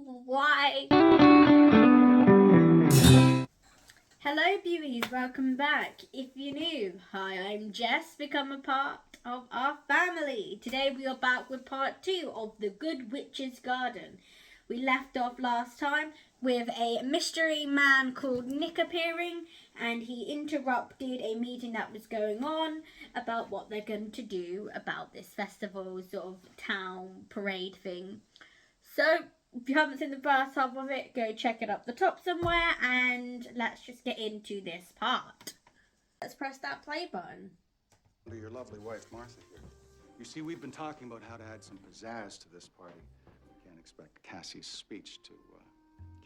Why? Hello beauties, welcome back. If you're new, hi, I'm Jess, become a part of our family. Today we are back with part 2 of The Good Witch's Garden. We left off last time with a mystery man called Nick appearing, and he interrupted a meeting that was going on about what they're going to do about this festival sort of town parade thing. So if you haven't seen the first half of it, go check it up the top somewhere, and let's just get into this part. Let's press that play button. Your lovely wife, Martha, here. You see, we've been talking about how to add some pizzazz to this party. We can't expect Cassie's speech to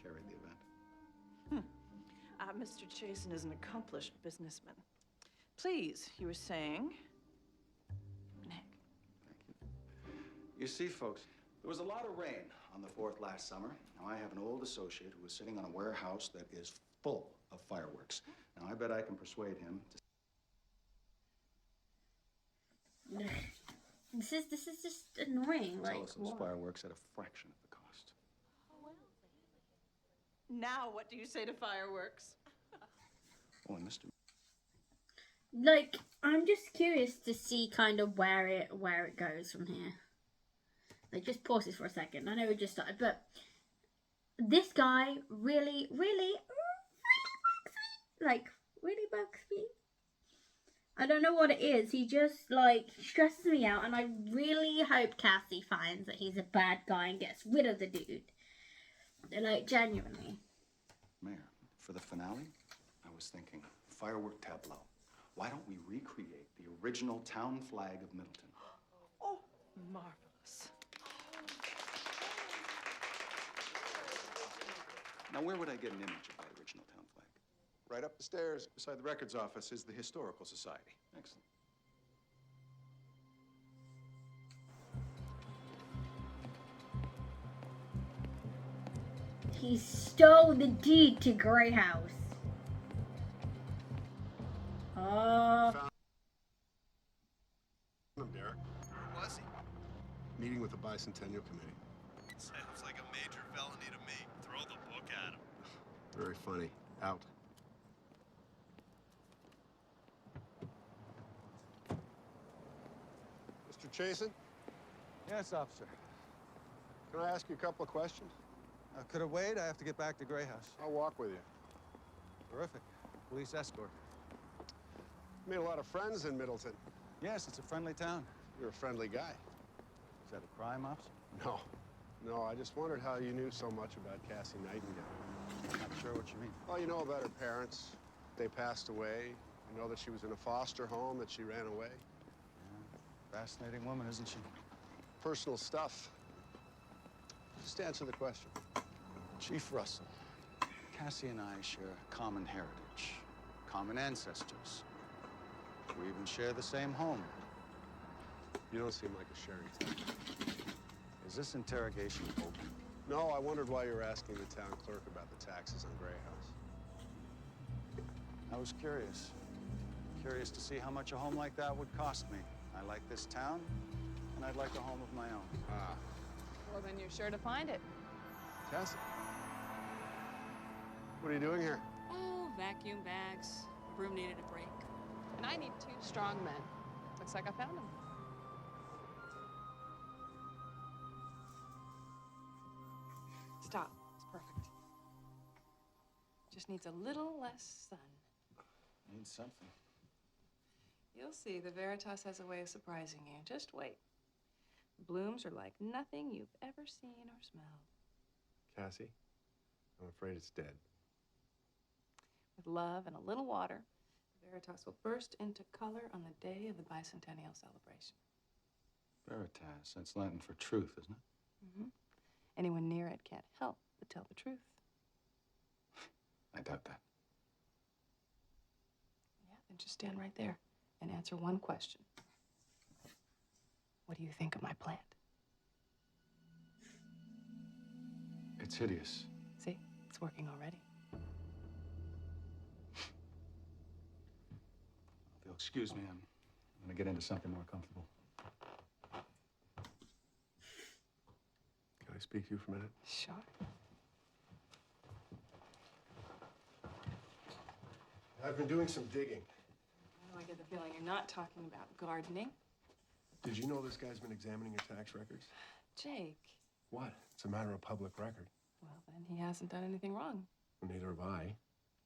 carry the event. Mr. Chasen is an accomplished businessman. Please, you were saying? Nick. Thank you. You see, folks, there was a lot of rain on the 4th last summer. Now, I have an old associate who is sitting on a warehouse that is full of fireworks. Now, I bet I can persuade him to... This is just annoying. Sell us those fireworks at a fraction of the cost. Now, what do you say to fireworks? Oh, and Mr. Like, I'm just curious to see kind of where it goes from here. Like, just pause this for a second. I know we just started, but this guy really bugs me. Like, really bugs me. I don't know what it is. He just, like, stresses me out, and I really hope Cassie finds that he's a bad guy and gets rid of the dude. Like, genuinely. Mayor, for the finale, I was thinking firework tableau. Why don't we recreate the original town flag of Middleton? Oh, marvelous. Now, where would I get an image of the original town flag? Right up the stairs, beside the records office, is the Historical Society. Excellent. He stole the deed to Grey House. Oh. Found him, Derek. Where was he? Meeting with the Bicentennial Committee. Sounds like a major felony to me. Throw the book at him. Very funny. Out. Mr. Chasen, Yes, officer. can I ask you a couple of questions? Could I wait? I have to get back to Grey House. I'll walk with you. Terrific. Police escort. Made a lot of friends in Middleton. Yes, it's a friendly town. You're a friendly guy. Is that a crime, officer? No, I just wondered how you knew so much about Cassie Nightingale. Not sure what you mean. Well, you know about her parents. They passed away. You know that she was in a foster home, that she ran away. Yeah. Fascinating woman, isn't she? Personal stuff. Just answer the question. Chief Russell, Cassie and I share a common heritage, common ancestors. We even share the same home. You don't seem like a sherry type. Is this interrogation open? No, I wondered why you were asking the town clerk about the taxes on Grey House. I was curious. Curious to see how much a home like that would cost me. I like this town, and I'd like a home of my own. Ah, Well, then you're sure to find it. Cassie. What are you doing here? Oh, vacuum bags. Broom needed a break. And I need 2 strong men. Looks like I found them. Stop. It's perfect. Just needs a little less sun. Need something. You'll see, the Veritas has a way of surprising you. Just wait. Blooms are like nothing you've ever seen or smelled. Cassie, I'm afraid it's dead. With love and a little water, the Veritas will burst into color on the day of the bicentennial celebration. Veritas, that's Latin for truth, isn't it? Mm-hmm. Anyone near it can't help but tell the truth. I doubt that. Yeah, then just stand right there and answer one question. What do you think of my plant? It's hideous. See, it's working already. If you'll excuse me, I'm going to get into something more comfortable. Can I speak to you for a minute? Sure. I've been doing some digging. I get the feeling you're not talking about gardening. Did you know this guy's been examining your tax records? Jake. What? It's a matter of public record. Well, then he hasn't done anything wrong. Well, neither have I.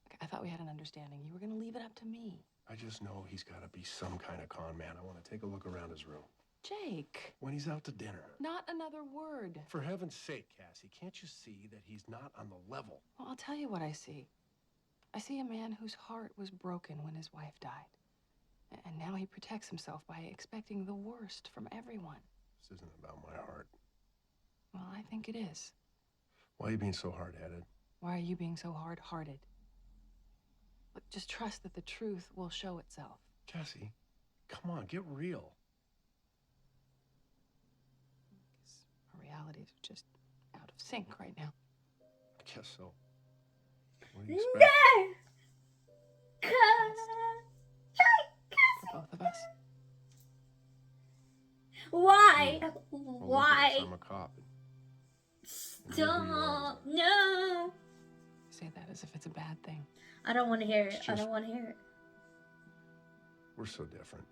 Okay, I thought we had an understanding. You were going to leave it up to me. I just know he's got to be some kind of con man. I want to take a look around his room. Jake. When he's out to dinner. Not another word. For heaven's sake, Cassie, can't you see that he's not on the level? Well, I'll tell you what I see. I see a man whose heart was broken when his wife died. And now he protects himself by expecting the worst from everyone. This isn't about my heart. Well, I think it is. Why are you being so hard-headed? Why are you being so hard-hearted? Look, just trust that the truth will show itself. Cassie, come on, get real. Our realities are just out of sync right now. I guess so. What do you expect? For both of us. Why? Well, Why? I'm a cop. Stop. No. You say that as if it's a bad thing. I don't want to hear it. It's I just- don't want to hear it. We're so different.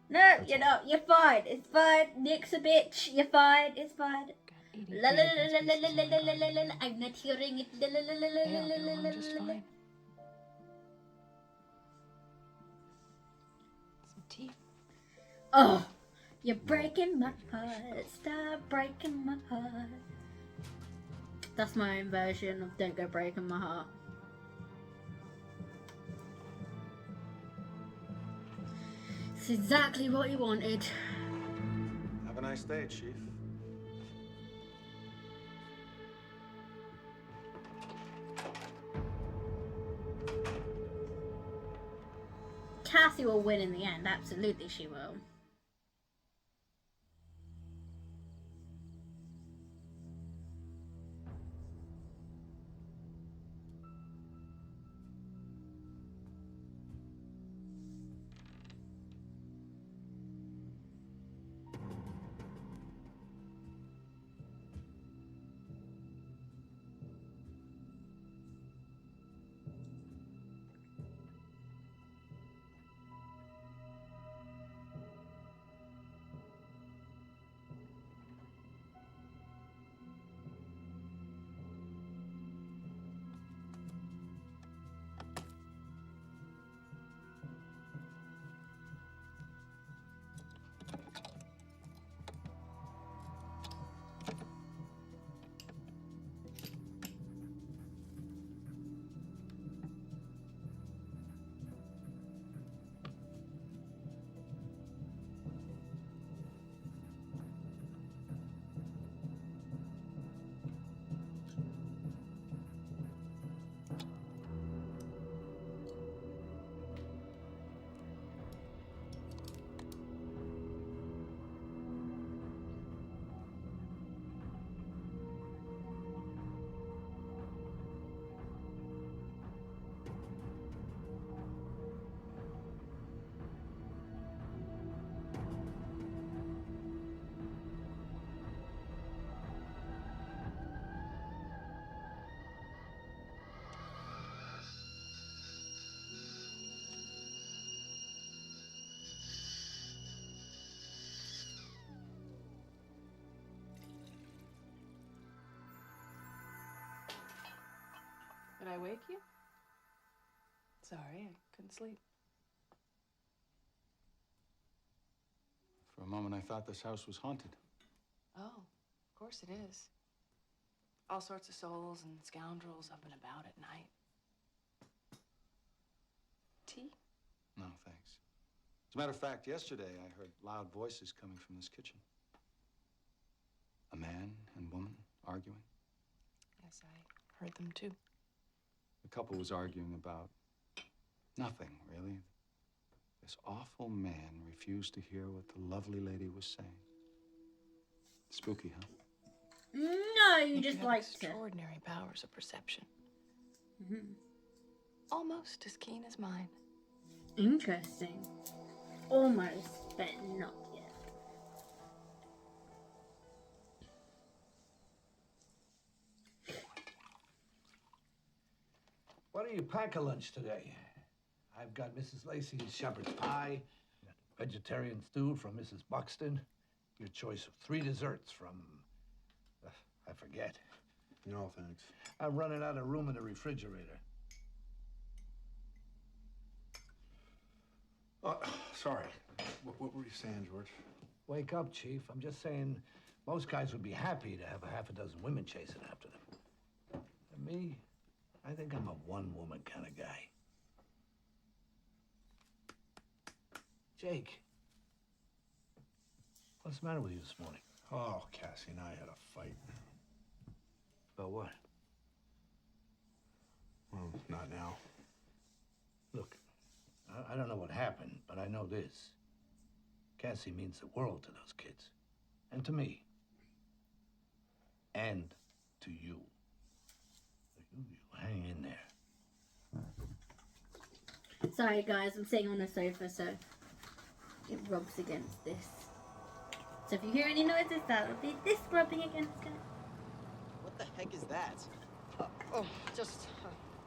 No, you're not. You're fine. It's fine. Nick's a bitch. You're fine. It's fine. Got 80 La la la billion la la species la in la my la la garden. la. I'm not hearing it. La la la la la They'll la get la along just la la. fine. Some tea. Oh, you're breaking my heart. Stop breaking my heart. That's my own version of "Don't Go Breaking My Heart." It's exactly what you wanted. Have a nice day, Chief. Cassie will win in the end. Absolutely, she will. Did I wake you? Sorry, I couldn't sleep. For a moment, I thought this house was haunted. Oh, of course it is. All sorts of souls and scoundrels up and about at night. Tea? No, thanks. As a matter of fact, yesterday I heard loud voices coming from this kitchen. A man and woman arguing. Yes, I heard them too. The couple was arguing about nothing, really. This awful man refused to hear what the lovely lady was saying. Spooky, huh? No, you Think just have liked it. extraordinary powers of perception. Mhm. Almost as keen as mine. Interesting. Almost, but not yet. do you pack a lunch today? I've got Mrs. Lacey's shepherd's pie, vegetarian stew from Mrs. Buxton, your choice of 3 desserts from, I forget. No, thanks. I'm running out of room in the refrigerator. Sorry. What were you saying, George? Wake up, Chief. I'm just saying most guys would be happy to have a half a dozen women chasing after them. And me, I think I'm a one-woman kind of guy. Jake, what's the matter with you this morning? Oh, Cassie and I had a fight. About what? Well, not now. Look, I don't know what happened, but I know this. Cassie means the world to those kids. And to me. And to you. You hang in there. Sorry guys, I'm sitting on a sofa, so it rubs against this. So if you hear any noises, that'll be this rubbing against it. What the heck is that? Oh, just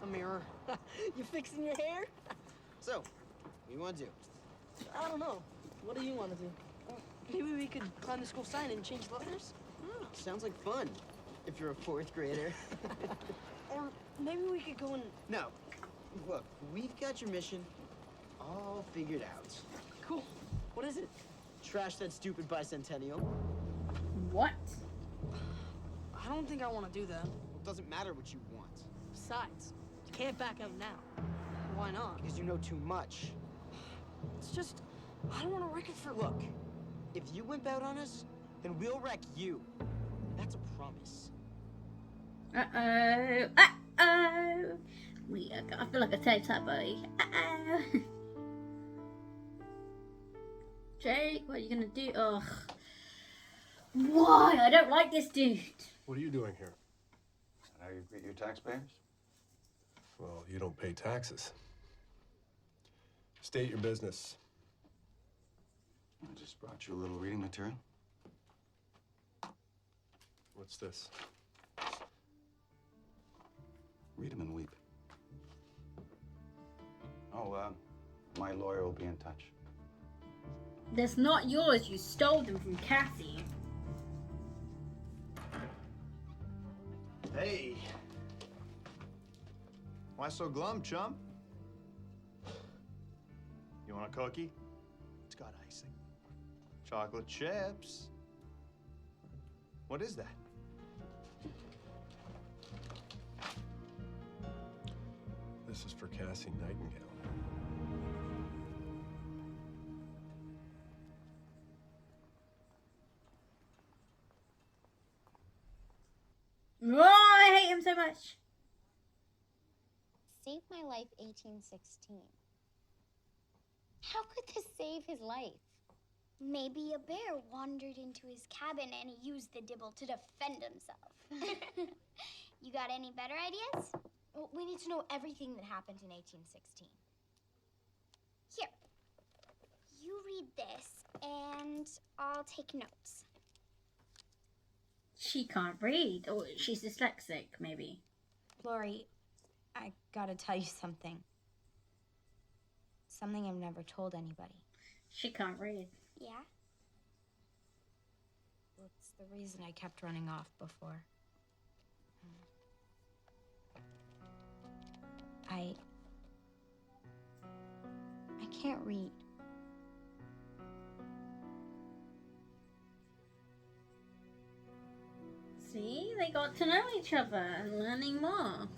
a mirror. You fixing your hair? So, what do you want to do? I don't know. What do you want to do? Maybe we could climb the school sign and change letters? Oh, sounds like fun, if you're a 4th grader. Or maybe we could go and... No. Look, we've got your mission all figured out. Cool. What is it? Trash that stupid bicentennial. What? I don't think I want to do that. It doesn't matter what you want. Besides, you can't back out now. Why not? Because you know too much. It's just, I don't want to wreck it for... Look, if you wimp out on us, then we'll wreck you. That's a promise. Uh-oh. Uh-oh. I feel like a Teletubby. Uh-oh. Jake, what are you gonna do? Ugh. Why? I don't like this dude. What are you doing here? Is that how you greet your taxpayers? Well, you don't pay taxes. State your business. I just brought you a little reading material. What's this? Read 'em and weep. Oh, my lawyer will be in touch. That's not yours. You stole them from Cassie. Hey. Why so glum, chum? You want a cookie? It's got icing. Chocolate chips. What is that? This is for Cassie Nightingale. Oh, I hate him so much. Save my life 1816. How could this save his life? Maybe a bear wandered into his cabin and he used the dibble to defend himself. You got any better ideas? Well, we need to know everything that happened in 1816. Here, you read this and I'll take notes. She can't read. Or she's dyslexic, maybe. Lori, I gotta tell you something. Something I've never told anybody. She can't read. Yeah? Well, it's the reason I kept running off before. I can't read. See, they got to know each other and learning more.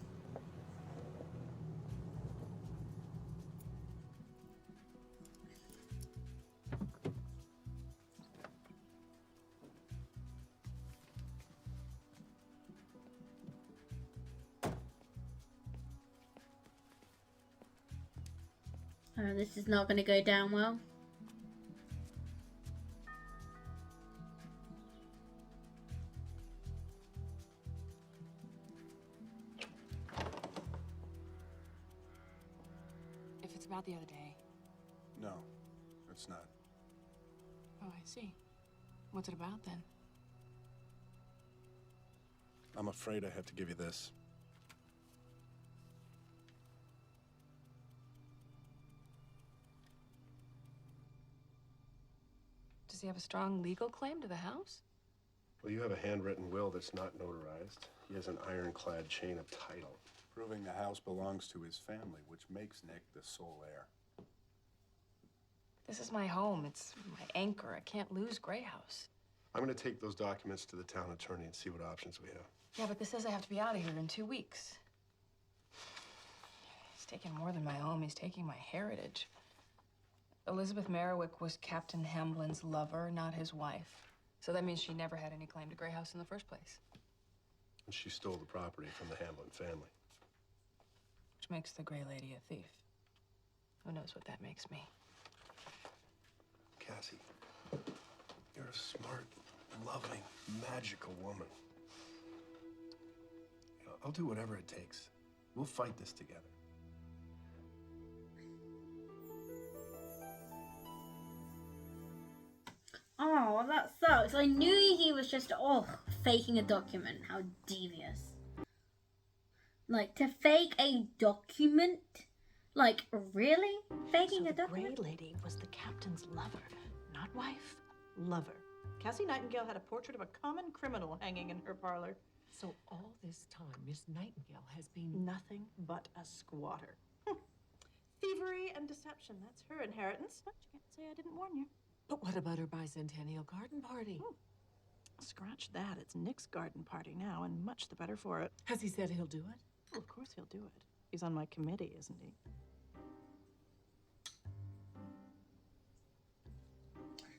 Oh, this is not going to go down well. If it's about the other day. No, it's not. Oh, I see. What's it about then? I'm afraid I have to give you this. Does he have a strong legal claim to the house? Well, you have a handwritten will that's not notarized. He has an ironclad chain of title, proving the house belongs to his family, which makes Nick the sole heir. This is my home. It's my anchor. I can't lose Grey House. I'm going to take those documents to the town attorney and see what options we have. Yeah, but this says I have to be out of here in 2 weeks. He's taking more than my home. He's taking my heritage. Elizabeth Merriwick was Captain Hamblin's lover, not his wife. So that means she never had any claim to Grey House in the first place. And she stole the property from the Hamblin family. Which makes the Grey Lady a thief. Who knows what that makes me? Cassie, you're a smart, loving, magical woman. You know, I'll do whatever it takes. We'll fight this together. Oh, that sucks. I knew he was just, faking a document. How devious. Like, to fake a document? Like, really? Faking a document? The Grey Lady was the captain's lover, not wife, lover. Cassie Nightingale had a portrait of a common criminal hanging in her parlor. So all this time, Miss Nightingale has been... Nothing but a squatter. Thievery and deception, that's her inheritance. But you can't say I didn't warn you. But what about her bicentennial garden party? Scratch that. It's Nick's garden party now, and much the better for it. Has he said he'll do it? Well, of course he'll do it. He's on my committee, isn't he?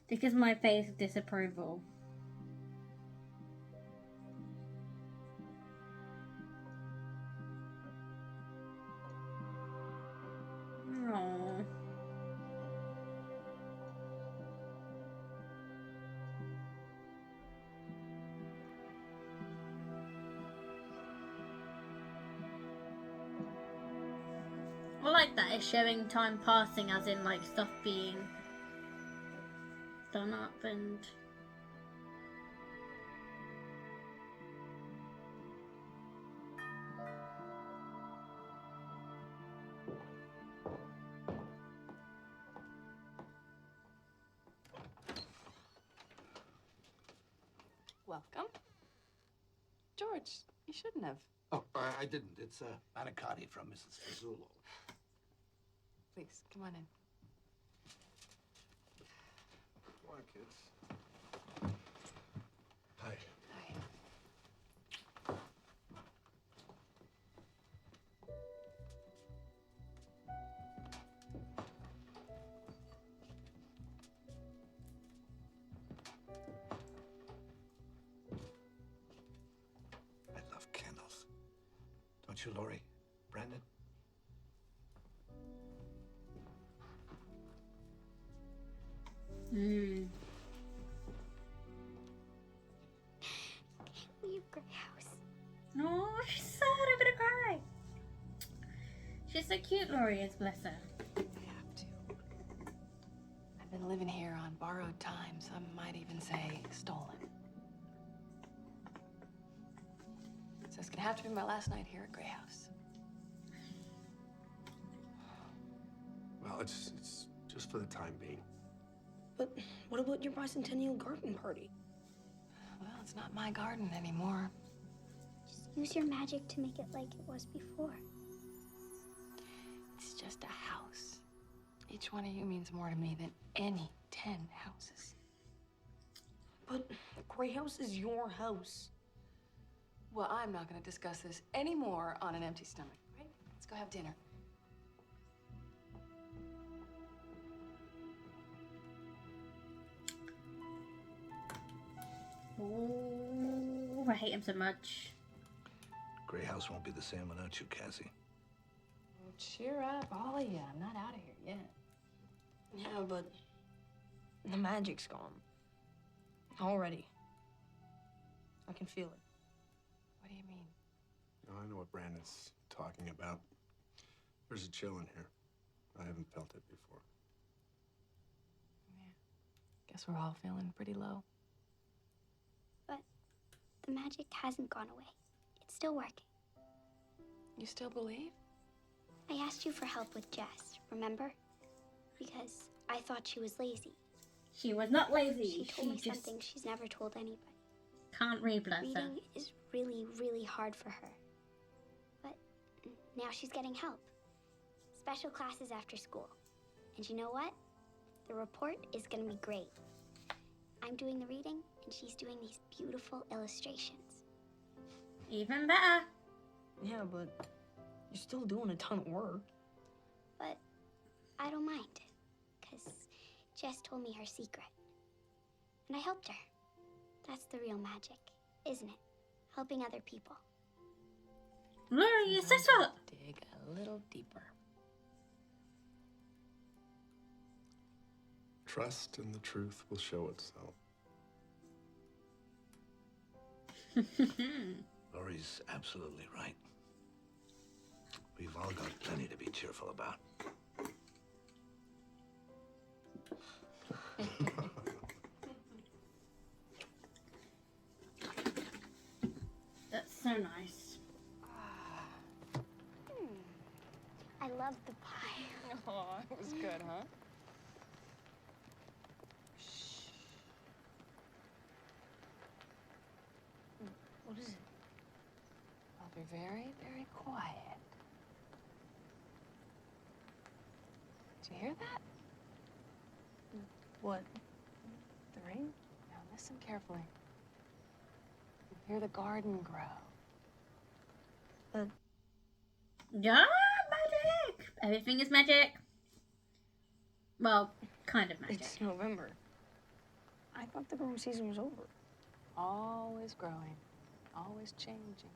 This is my face of disapproval. Aww. I like that it's showing time passing, as in like stuff being done up and Welcome. George, you shouldn't have. Oh, I didn't. It's manicotti from Mrs. Fazzulo. Please, come on in. Come on, kids. Hi. Hi. I love candles. Don't you, Lori? Brandon? Leave Grey House. no, she's sad. I'm gonna cry. She's so cute, Laurie is, bless her. I have to. I've been living here on borrowed time. Some might even say stolen. So it's gonna have to be my last night here at Grey House. Well, it's just for the time being. But what about your bicentennial garden party? Well, it's not my garden anymore. Just use your magic to make it like it was before. It's just a house. Each one of you means more to me than any 10 houses. But Grey House is your house. Well, I'm not going to discuss this anymore on an empty stomach, right? Let's go have dinner. Oh, I hate him so much. Grey House won't be the same without you, Cassie. Oh, cheer up, all of you. I'm not out of here yet. Yeah, but the magic's gone. Already. I can feel it. What do you mean? Oh, I know what Brandon's talking about. There's a chill in here. I haven't felt it before. Yeah. Guess we're all feeling pretty low. But the magic hasn't gone away. It's still working. You still believe? I asked you for help with Jess, remember? Because I thought she was lazy. She was not lazy. She told me just something she's never told anybody. can't read, bless her. Reading is really, really hard for her. But now she's getting help. Special classes after school. And you know what? The report is going to be great. I'm doing the reading, and she's doing these beautiful illustrations. Even better. Yeah, but you're still doing a ton of work. But I don't mind, because Jess told me her secret. And I helped her. That's the real magic, isn't it? Helping other people. Laurie, is this what? Dig a little deeper. Trust and the truth will show itself. Laurie's absolutely right. We've all got plenty to be cheerful about. That's so nice. I love the pie. Oh, it was good, huh? What is it? I'll be very, very quiet. Did you hear that? What? The rain? Now listen carefully. You hear the garden grow. Yeah, magic! Everything is magic. Well, kind of magic. It's November. I thought the growing season was over. Always growing. Always changing.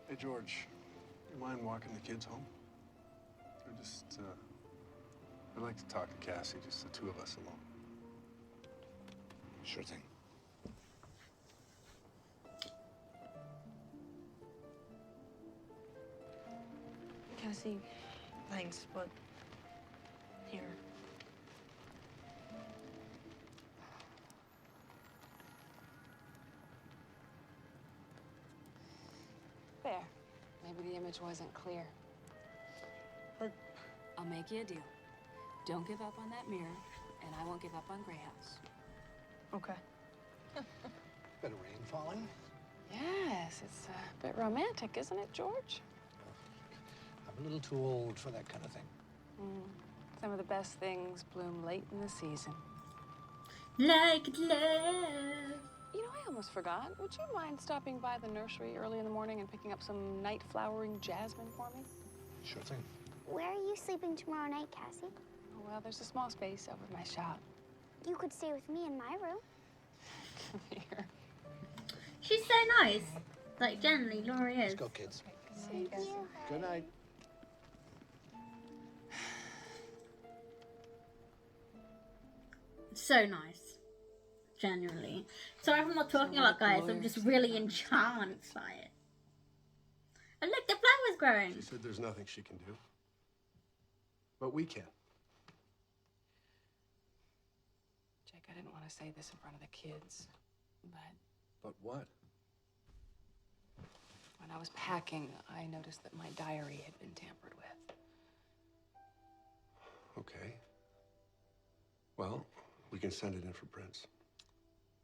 Hey, George, you mind walking the kids home? Or just, I'd like to talk to Cassie, just the two of us alone. Sure thing. Cassie, thanks, but here. There. Maybe the image wasn't clear. But I'll make you a deal. Don't give up on that mirror, and I won't give up on Grey House. okay. Bit of rain falling? Yes, it's a bit romantic, isn't it, George? I'm a little too old for that kind of thing. Some of the best things bloom late in the season. Like love. You know, I almost forgot. Would you mind stopping by the nursery early in the morning and picking up some night flowering jasmine for me? Sure thing. Where are you sleeping tomorrow night, Cassie? Oh, well, there's a small space over my shop. You could stay with me in my room. Come here. She's so nice. Like, generally, Laurie is. Let's go, kids. Thank you. Good night. So nice. Genuinely. Sorry if I'm not talking a lot, guys. I'm just really enchanted by it. And look, the flower's growing. She said there's nothing she can do. But we can. Jake, I didn't want to say this in front of the kids, but But what? when I was packing, I noticed that my diary had been tampered with. Okay. Well, we can send it in for prints.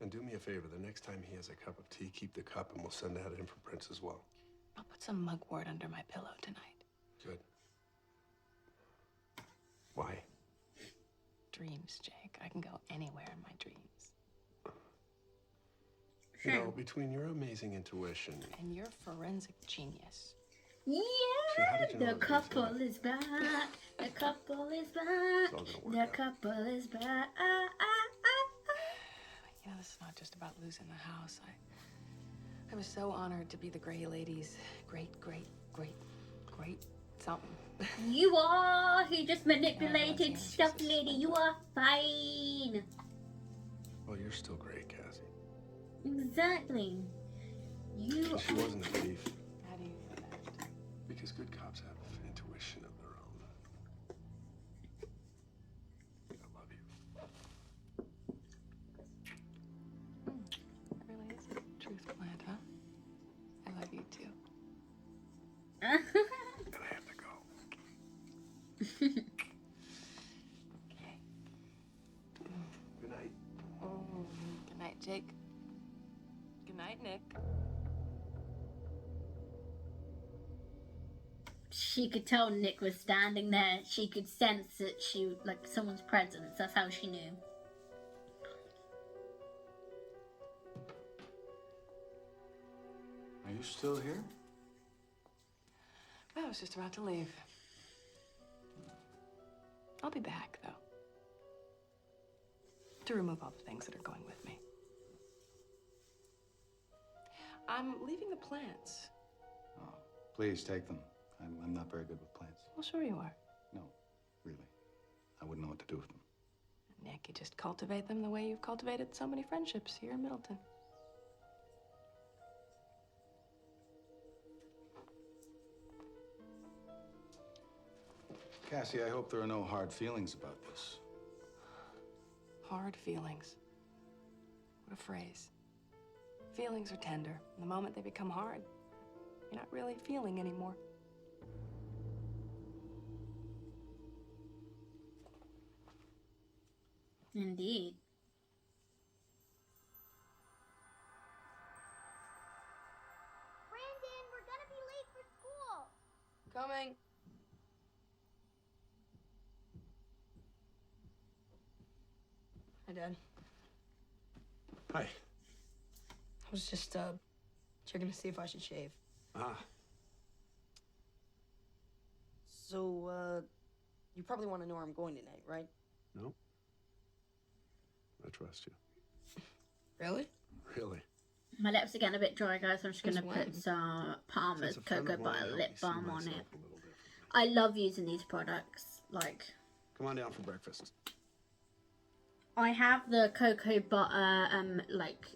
And do me a favor, the next time he has a cup of tea, keep the cup and we'll send that in for prints as well. I'll put some mugwort under my pillow tonight. Good. Why? Dreams, Jake. I can go anywhere in my dreams. You know, between your amazing intuition And your forensic genius. Yeah, how did you know the it was couple tonight? is back. The couple is back. It's all gonna work The out. couple is back. You know, this is not just about losing the house. I was so honored to be the Gray lady's great something. You are. He just manipulated stuff, lady. You are fine. Well, you're still great, Cassie. Exactly. You. She wasn't a thief. How do you know that? Because good cops have intuition of their own. I love you. It really is a truth plant, huh? I love you too. And I have to go. Okay. Good night. Good night, Jake. Good night, Nick. She could tell Nick was standing there. She could sense that like someone's presence. That's how she knew. Are you still here? I was just about to leave. I'll be back, though. To remove all the things that are going with me. I'm leaving the plants. Oh, please take them. I'm not very good with plants. Well, sure you are. No, really. I wouldn't know what to do with them. Nick, you just cultivate them the way you've cultivated so many friendships here in Middleton. Cassie, I hope there are no hard feelings about this. Hard feelings. What a phrase. Feelings are tender. The moment they become hard, you're not really feeling anymore. Indeed. Brandon, we're gonna be late for school. Coming. Hi, Dad. Hi. I was just checking to see if I should shave. Ah. So, you probably want to know where I'm going tonight, right? No. I trust you. Really? Really. My lips are getting a bit dry, guys. So I'm just Since gonna when? put some Palmer's Since a friend Cocoa of mine Butter helped lip me see balm on myself it. a little differently. I love using these products. Like, Come on down for breakfast. I have the cocoa butter like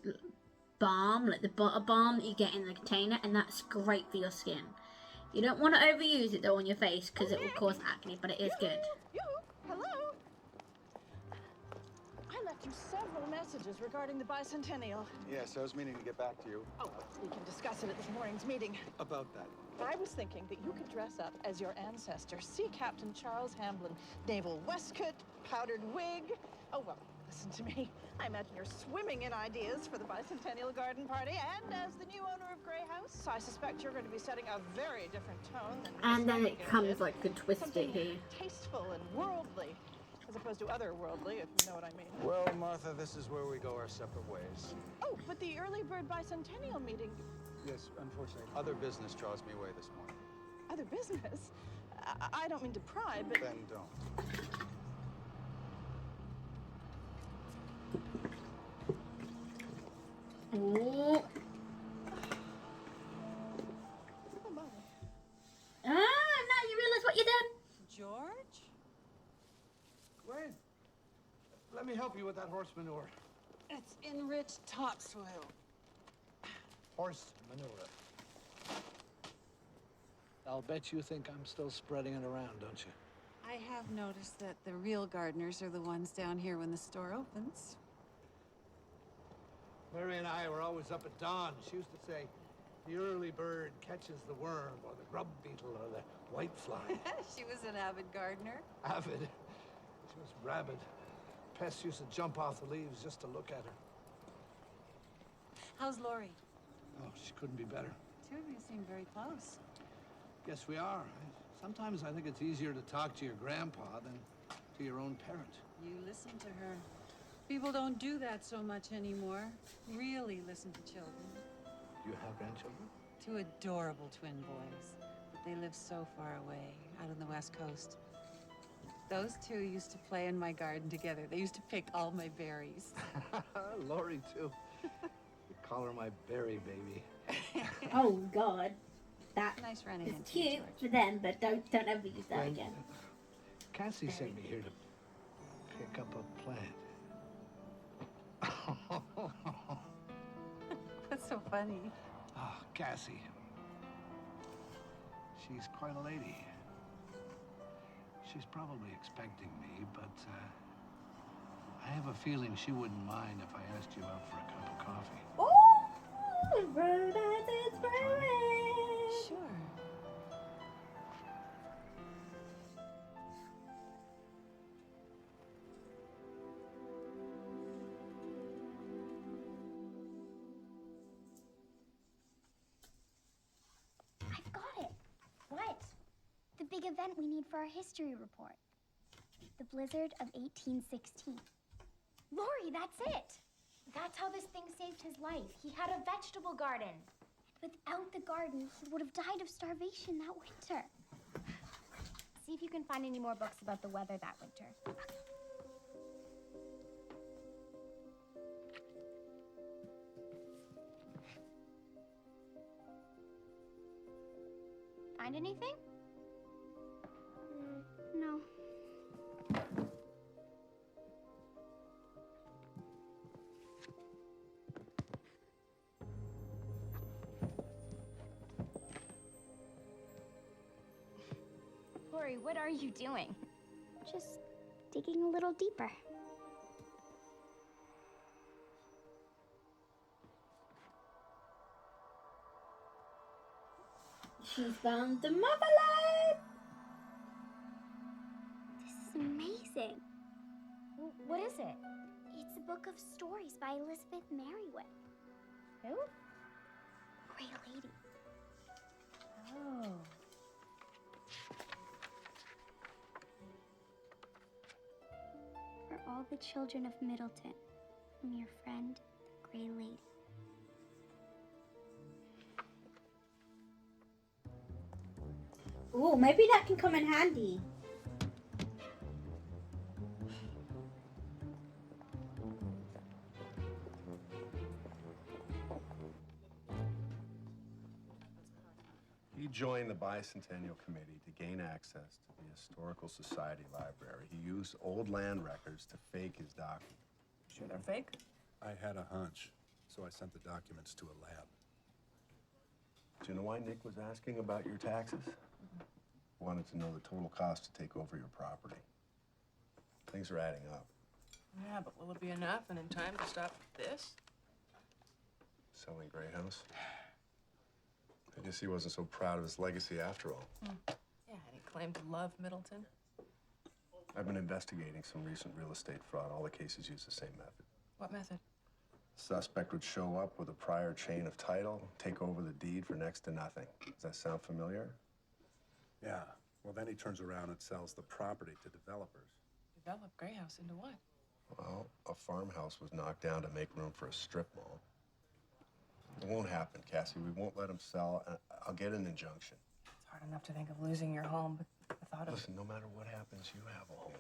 balm, like the butter balm that you get in the container, and that's great for your skin. You don't want to overuse it though on your face because it will cause acne, but it is good. Hello. I left you several messages regarding the bicentennial. Yes, I was meaning to get back to you. Oh, we can discuss it at this morning's meeting. About that. I was thinking that you could dress up as your ancestor, Sea Captain Charles Hamblin, naval waistcoat, powdered wig. Oh, well, listen to me. I imagine you're swimming in ideas for the bicentennial garden party, and as the new owner of Grey House, I suspect you're going to be setting a very different tone than And Miss then it Nightingale comes did. like the twisted Something here. tasteful and worldly, as opposed to otherworldly, if you know what I mean. Well, Martha, this is where we go our separate ways. Oh, but the early bird bicentennial meeting, Yes, unfortunately. Other business draws me away this morning. other business. I don't mean to pry, but Then don't. Ooh. oh my. Ah, now you realize what you done? George? Wait. Let me help you with that horse manure. It's enriched topsoil. Horse manure. I'll bet you think I'm still spreading it around, don't you? I have noticed that the real gardeners are the ones down here when the store opens. Mary and I were always up at dawn. She used to say, the early bird catches the worm, or the grub beetle, or the white fly. She was an avid gardener. Avid. She was rabid. Pests used to jump off the leaves just to look at her. How's Lori? Oh, she couldn't be better. Two of you seem very close. Yes, we are. Sometimes I think it's easier to talk to your grandpa than to your own parent. You listen to her. People don't do that so much anymore. Really listen to children. Do you have grandchildren? Two adorable twin boys. But they live so far away, out on the West Coast. Those two used to play in my garden together. They used to pick all my berries. Lori, too. We call her my berry baby. Oh God, that Nice running is into you, cute George. for them, but don't ever use that Well, again. Cassie sent me here to pick up a plant. That's so funny. Oh, Cassie. She's quite a lady. She's probably expecting me, but I have a feeling she wouldn't mind if I asked you out for a cup of coffee. Oh, Rhode Island's brewing. Sure. big event we need for our history report. The blizzard of 1816. Lori, that's it! That's how this thing saved his life. He had a vegetable garden. Without the garden, he would have died of starvation that winter. See if you can find any more books about the weather that winter. Find anything? No. Lori, what are you doing? Just digging a little deeper. She's found the motherland! This is amazing. What is it? It's a book of stories by 𝗵𝒏𝒏𝒴𝗵𝗁. Who? Great lady. Oh. For all the children of Middleton, from your friend, the Grey Lady. Ooh, maybe that can come in handy. He joined the Bicentennial Committee to gain access to the Historical Society Library. He used old land records to fake his documents. Sure they're fake? I had a hunch, so I sent the documents to a lab. Do you know why Nick was asking about your taxes? Wanted to know the total cost to take over your property. Things are adding up. Yeah, but will it be enough and in time to stop this? Selling Grey House? I guess he wasn't so proud of his legacy after all. Yeah, and he claimed to love Middleton. I've been investigating some recent real estate fraud. All the cases use the same method. What method? Suspect would show up with a prior chain of title, take over the deed for next to nothing. Does that sound familiar? Yeah. Well, then he turns around and sells the property to developers. Develop Grey House into what? Well, a farmhouse was knocked down to make room for a strip mall. It won't happen, Cassie. We won't let him sell. I'll get an injunction. It's hard enough to think of losing your home, but the thought of... Listen, no matter what happens, you have a home.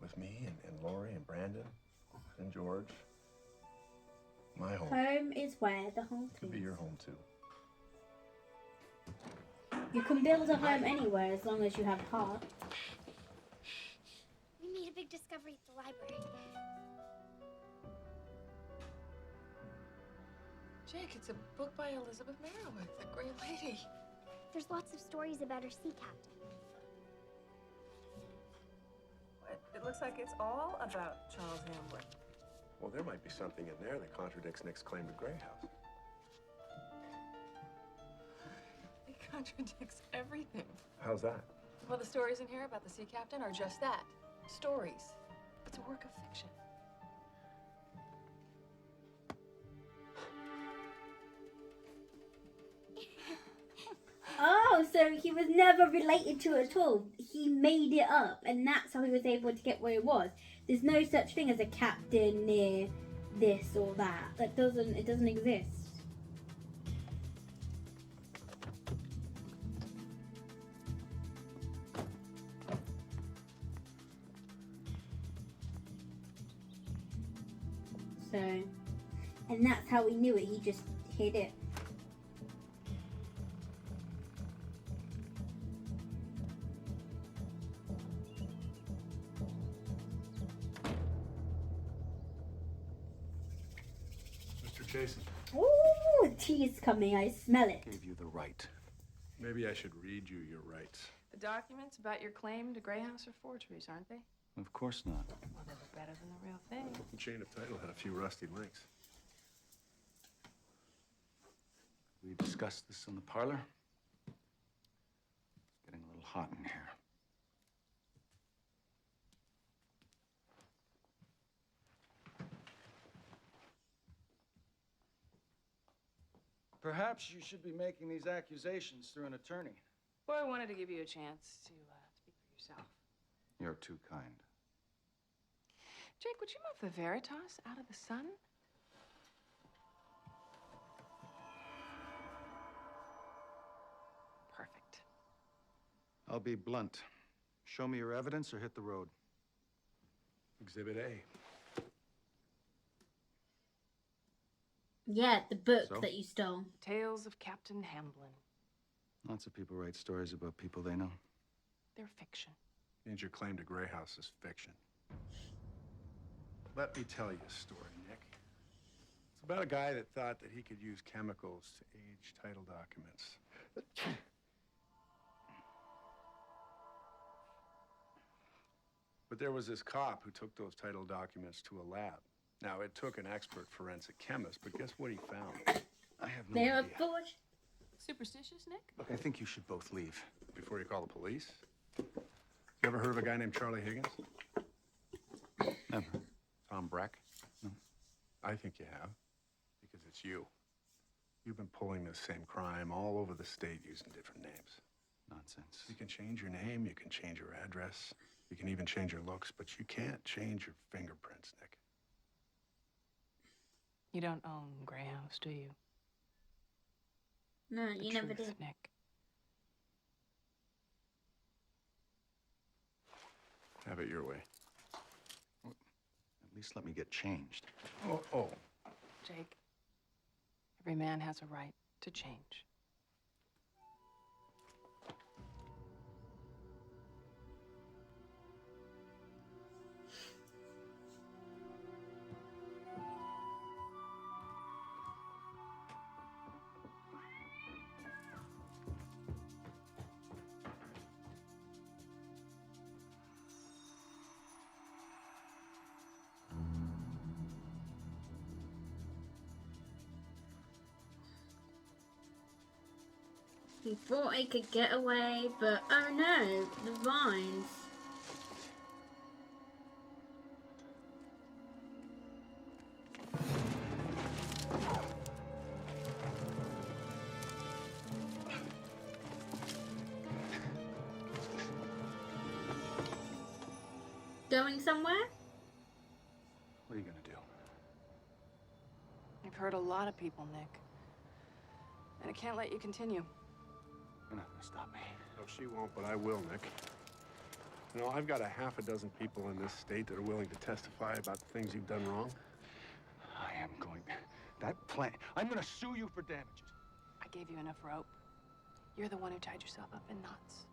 With me and Lori and Brandon and George. My home. Home is where the heart Could be is. your home, too. You can build a home anywhere as long as you have heart. We made a big discovery at the library. Jake, it's a book by Elizabeth Merriwick, the Grey Lady. There's lots of stories about her sea captain. It looks like it's all about Charles Hamblin. Well, there might be something in there that contradicts Nick's claim to Grey House. It contradicts everything. How's that? Well, the stories in here about the sea captain are just that. Stories. It's a work of fiction. Oh, so he was never related to it at all. He made it up, and that's how he was able to get where he was. There's no such thing as a captain near this or that. It doesn't exist. So, and that's how he knew it. He just hid it. Jason. Ooh, tea is coming. I smell it. Gave you the right. Maybe I should read you your rights. The documents about your claim to Grey House are forgeries, aren't they? Of course not. Well, they look better than the real thing. The chain of title had a few rusty links. We discussed this in the parlor. It's getting a little hot in here. Perhaps you should be making these accusations through an attorney. Well, I wanted to give you a chance to speak for yourself. You're too kind. Jake, would you move the Veritas out of the sun? Perfect. I'll be blunt. Show me your evidence or hit the road. Exhibit A. Yeah, the book So? that you stole. Tales of Captain Hamblin. Lots of people write stories about people they know. They're fiction. Means your claim to Grey House is fiction. Let me tell you a story, Nick. It's about a guy that thought that he could use chemicals to age title documents. But there was this cop who took those title documents to a lab. Now, it took an expert forensic chemist, but guess what he found? I have no They're idea. forged. Superstitious, Nick? Look, I think you should both leave. Before you call the police? You ever heard of a guy named Charlie Higgins? Never. Tom Breck? No. I think you have, because it's you. You've been pulling this same crime all over the state using different names. Nonsense. You can change your name, you can change your address, you can even change your looks, but you can't change your fingerprints, Nick. You don't own Grey House, do you? No, The you never truth, did. Nick. Have it your way. At least let me get changed. Oh. Jake, every man has a right to change. He thought he could get away, but oh no, the vines. Going somewhere? What are you gonna do? You've hurt a lot of people, Nick. And I can't let you continue. You're not gonna stop me. No, she won't, but I will, Nick. You know, I've got a half a dozen people in this state that are willing to testify about the things you've done wrong. I am going... That plan... I'm gonna sue you for damages. I gave you enough rope. You're the one who tied yourself up in knots.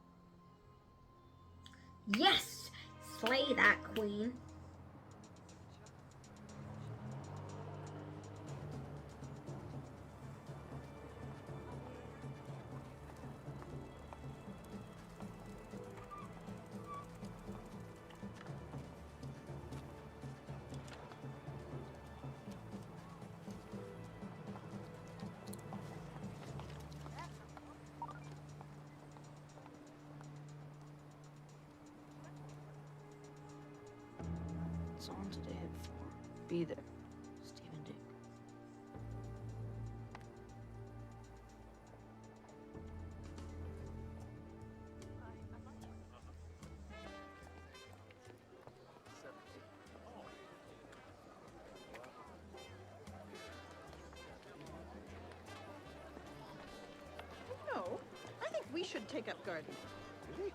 Yes! Slay that queen. It's on today at 4. Be there. Stephen Dick. No, I think we should take up gardening. Really?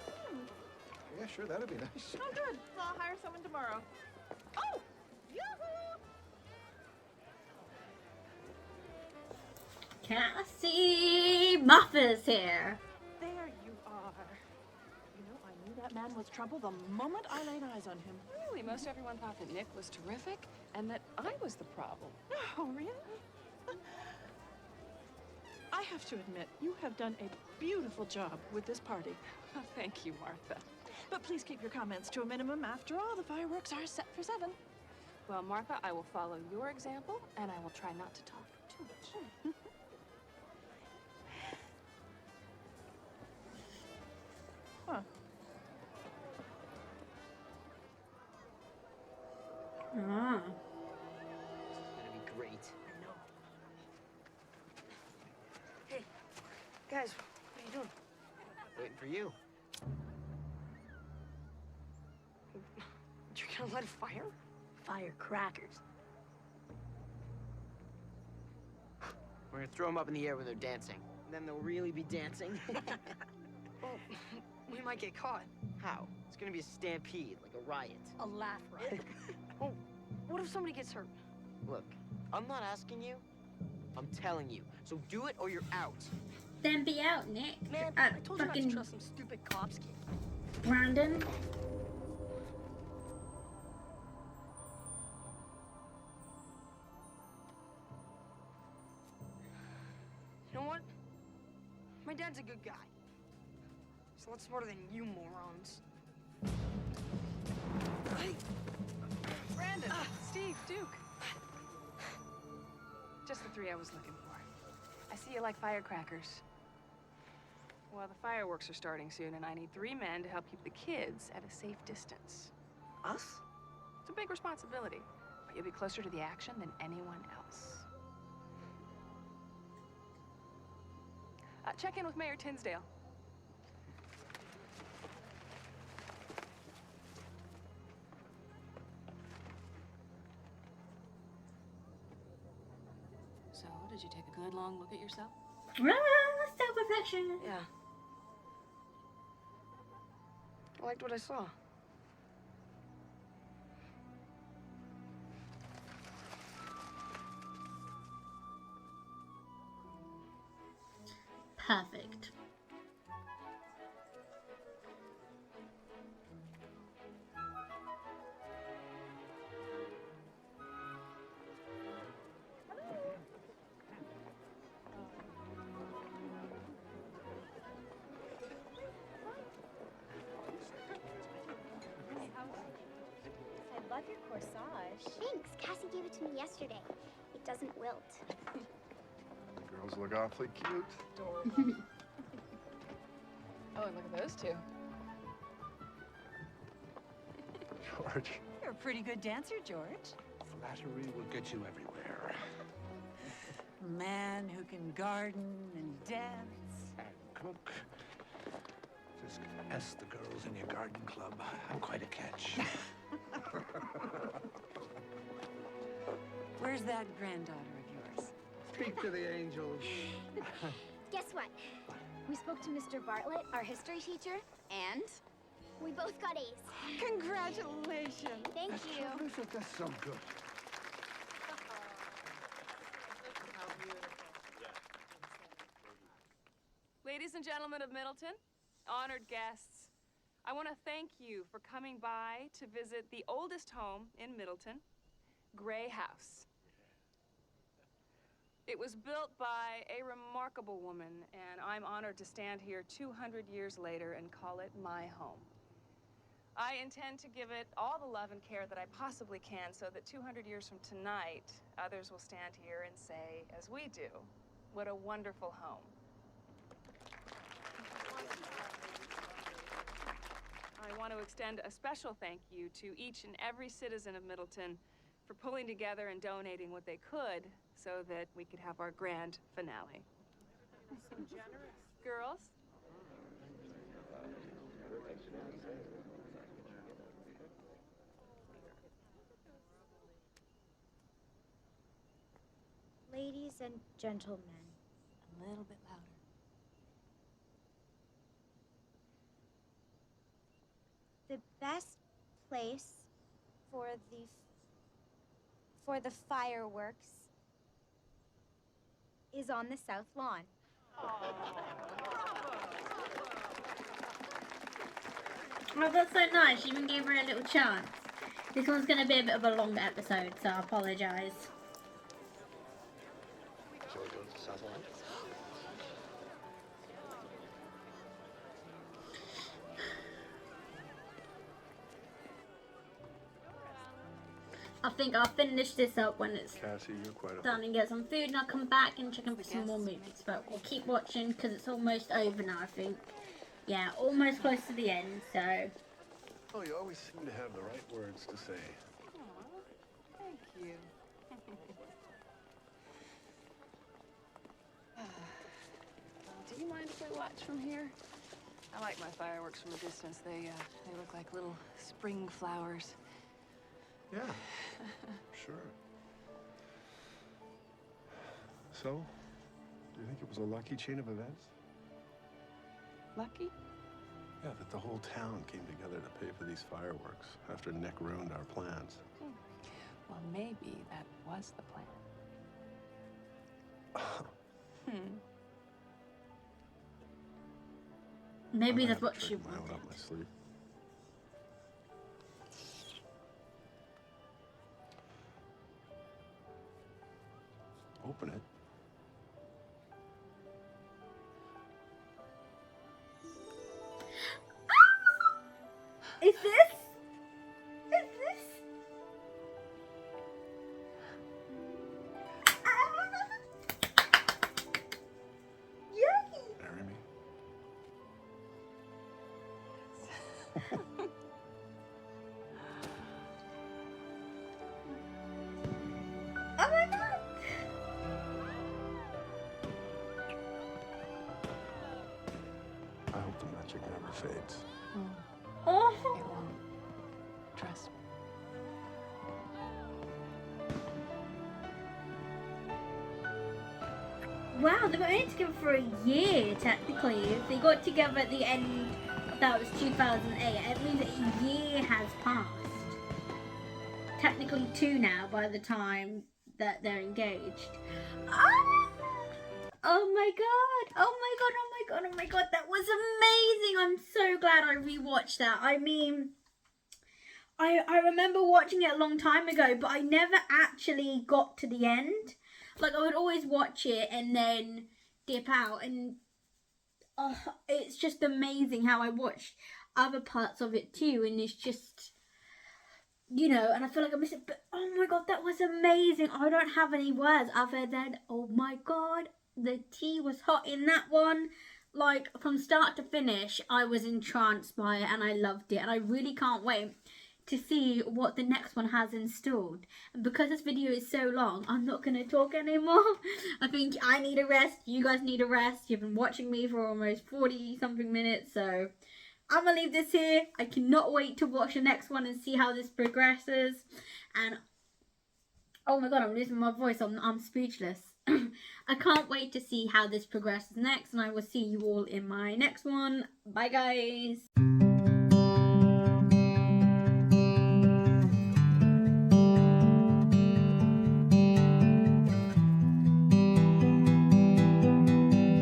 Yeah, sure, that'd be nice. Oh, good. So I'll hire someone tomorrow. Oh! Yoo-hoo! Cassie Muffers here. There you are. You know, I knew that man was trouble the moment I laid eyes on him. Really, most everyone thought that Nick was terrific and that I was the problem. Oh, really? I have to admit, you have done a beautiful job with this party. Oh, thank you, Martha. But please keep your comments to a minimum. After all, the fireworks are set for 7. Well, Martha, I will follow your example, and I will try not to talk too much. Huh. Ah. This is gonna be great. I know. Hey, guys, what are you doing? Waiting for you. You're gonna light a fire? Firecrackers. We're gonna throw them up in the air when they're dancing. And then they'll really be dancing. Well, we might get caught. How? It's gonna be a stampede, like a riot. A laugh riot. Well, what if somebody gets hurt? Look, I'm not asking you. I'm telling you. So do it or you're out. Then be out, Nick. Man, I told you not to fucking trust some stupid cops, kid. Brandon. You know what? My dad's a good guy. He's a lot smarter than you morons. Brandon, Steve, Duke. Just the three I was looking for. I see you like firecrackers. Well, the fireworks are starting soon, and I need 3 men to help keep the kids at a safe distance. Us? It's a big responsibility, but you'll be closer to the action than anyone else. Check in with Mayor Tinsdale. So, did you take a good long look at yourself? Self-reflection. Yeah. I liked what I saw. Perfect. I love your corsage. Thanks. Cassie gave it to me yesterday. It doesn't wilt. Girls look awfully cute. Oh, and look at those two. George. You're a pretty good dancer, George. Flattery will get you everywhere. Man who can garden and dance. And cook. Just ask the girls in your garden club. I'm quite a catch. Where's that granddaughter of yours? Speak to the angels. Guess what? We spoke to Mr. Bartlett, our history teacher, and we both got A's. Congratulations. Thank you. Terrific. That's so good. Ladies and gentlemen of Middleton, honored guests, I want to thank you for coming by to visit the oldest home in Middleton, Gray House. It was built by a remarkable woman, and I'm honored to stand here 200 years later and call it my home. I intend to give it all the love and care that I possibly can so that 200 years from tonight, others will stand here and say, as we do, what a wonderful home. I want to extend a special thank you to each and every citizen of Middleton for pulling together and donating what they could so that we could have our grand finale. So generous. Girls? Ladies and gentlemen. A little bit louder. The best place for the fireworks is on the south lawn. Oh, that's so nice. You even gave her a little chance. This one's going to be a bit of a longer episode, so I apologise. Shall we go to the South Lawn? I think I'll finish this up when it's Cassie, you're quite a... done and get some food, and I'll come back and check in for some more movies. But we'll keep watching because it's almost over now, I think. Yeah, almost close to the end, so... Oh, you always seem to have the right words to say. Aww, thank you. Do you mind if we watch from here? I like my fireworks from a distance. They look like little spring flowers. Yeah, sure. So, do you think it was a lucky chain of events? Lucky? Yeah, that the whole town came together to pay for these fireworks after Nick ruined our plans. Well, maybe that was the plan. Maybe that's what she wanted. wanted. Up my sleeve. Open it. Is this? Is this? Yay! Marry me? Oh my god! I hope the magic never fades. Oh! It won't. Trust me. Wow, they were only together for a year, technically. If they got together at the end, that was 2008, it means a year has passed. Technically 2 now by the time that they're engaged. Oh my god! Oh my god, oh my god, oh my god, that was amazing! I'm so glad I rewatched that. I mean, I remember watching it a long time ago, but I never actually got to the end. Like, I would always watch it and then dip out, and it's just amazing how I watched other parts of it too, and it's just, you know, and I feel like I miss it, but oh my god, that was amazing. I don't have any words other than, oh my god, the tea was hot in that one. Like, from start to finish, I was entranced by it and I loved it, and I really can't wait to see what the next one has installed. And because this video is so long, I'm not going to talk anymore. I think I need a rest, you guys need a rest. You've been watching me for almost 40 something minutes, so I'm going to leave this here. I cannot wait to watch the next one and see how this progresses. And oh my god, I'm losing my voice, I'm speechless. I can't wait to see how this progresses next, and I will see you all in my next one. Bye guys.